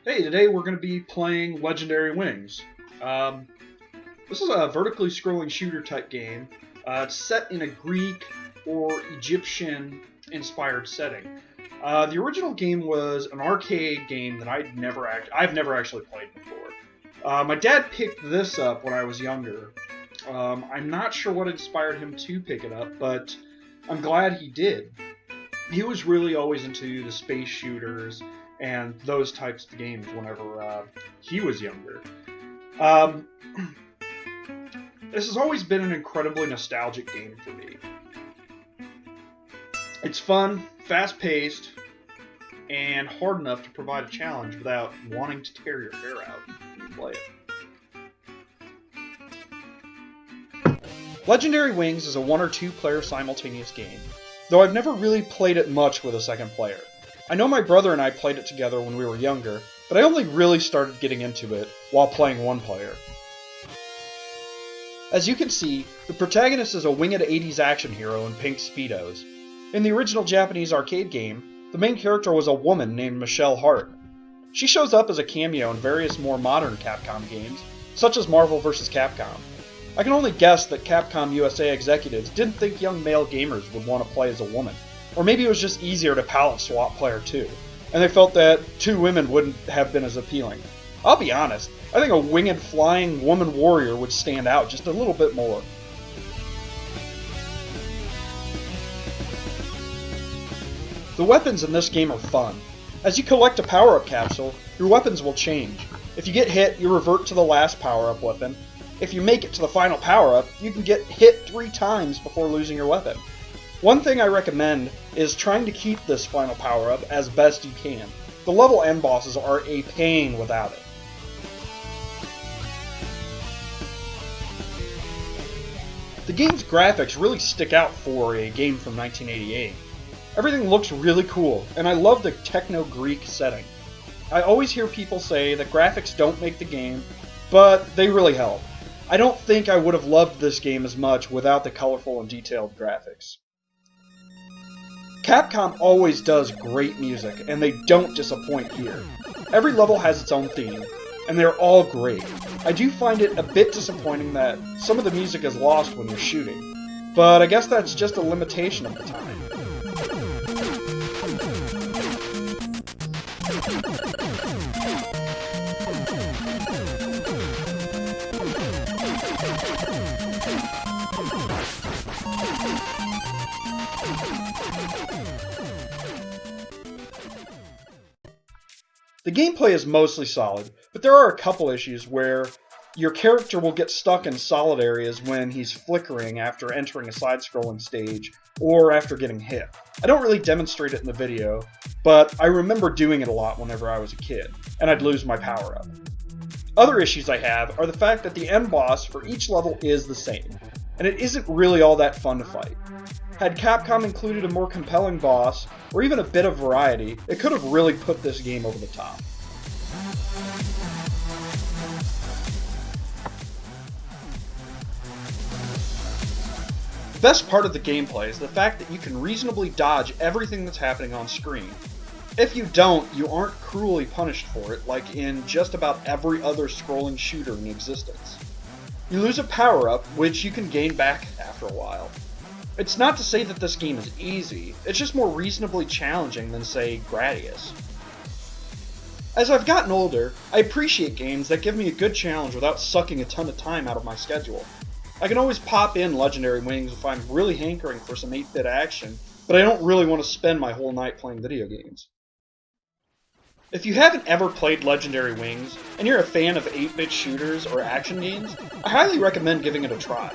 Hey, today we're going to be playing Legendary Wings. Um, this is a vertically scrolling shooter type game. It's set in a Greek or Egyptian inspired setting. The original game was an arcade game that I've never actually played before. My dad picked this up when I was younger. I'm not sure what inspired him to pick it up, but I'm glad he did. He was really always into the space shooters and those types of games whenever he was younger. Um, this has always been an incredibly nostalgic game for me. It's fun, fast paced, and hard enough to provide a challenge without wanting to tear your hair out when you play it. Legendary Wings is a one or two player simultaneous game, though I've never really played it much with a second player. I know my brother and I played it together when we were younger, but I only really started getting into it while playing one player. As you can see, the protagonist is a winged 80s action hero in pink speedos. In the original Japanese arcade game, the main character was a woman named Michelle Hart. She shows up as a cameo in various more modern Capcom games, such as Marvel vs. Capcom. I can only guess that Capcom USA executives didn't think young male gamers would want to play as a woman. Or maybe it was just easier to palette swap player 2, and they felt that two women wouldn't have been as appealing. I'll be honest, I think a winged flying woman warrior would stand out just a little bit more. The weapons in this game are fun. As you collect a power-up capsule, your weapons will change. If you get hit, you revert to the last power-up weapon. If you make it to the final power-up, you can get hit 3 times before losing your weapon. One thing I recommend is trying to keep this final power-up as best you can. The level end bosses are a pain without it. The game's graphics really stick out for a game from 1988. Everything looks really cool, and I love the techno-Greek setting. I always hear people say that graphics don't make the game, but they really help. I don't think I would have loved this game as much without the colorful and detailed graphics. Capcom always does great music, and they don't disappoint here. Every level has its own theme, and they're all great. I do find it a bit disappointing that some of the music is lost when you're shooting, but I guess that's just a limitation of the time. The gameplay is mostly solid, but there are a couple issues where your character will get stuck in solid areas when he's flickering after entering a side-scrolling stage or after getting hit. I don't really demonstrate it in the video, but I remember doing it a lot whenever I was a kid, and I'd lose my power-up. Other issues I have are the fact that the end boss for each level is the same, and it isn't really all that fun to fight. Had Capcom included a more compelling boss, or even a bit of variety, it could have really put this game over the top. The best part of the gameplay is the fact that you can reasonably dodge everything that's happening on screen. If you don't, you aren't cruelly punished for it, like in just about every other scrolling shooter in existence. You lose a power-up, which you can gain back after a while. It's not to say that this game is easy, it's just more reasonably challenging than, say, Gradius. As I've gotten older, I appreciate games that give me a good challenge without sucking a ton of time out of my schedule. I can always pop in Legendary Wings if I'm really hankering for some 8-bit action, but I don't really want to spend my whole night playing video games. If you haven't ever played Legendary Wings, and you're a fan of 8-bit shooters or action games, I highly recommend giving it a try.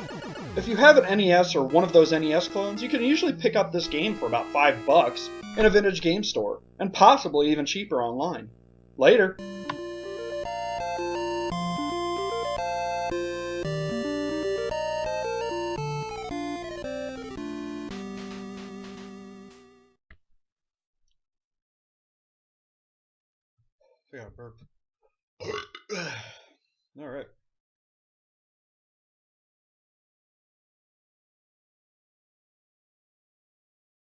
If you have an NES or one of those NES clones, you can usually pick up this game for about $5 in a vintage game store, and possibly even cheaper online. Later! Yeah, burp. Alright.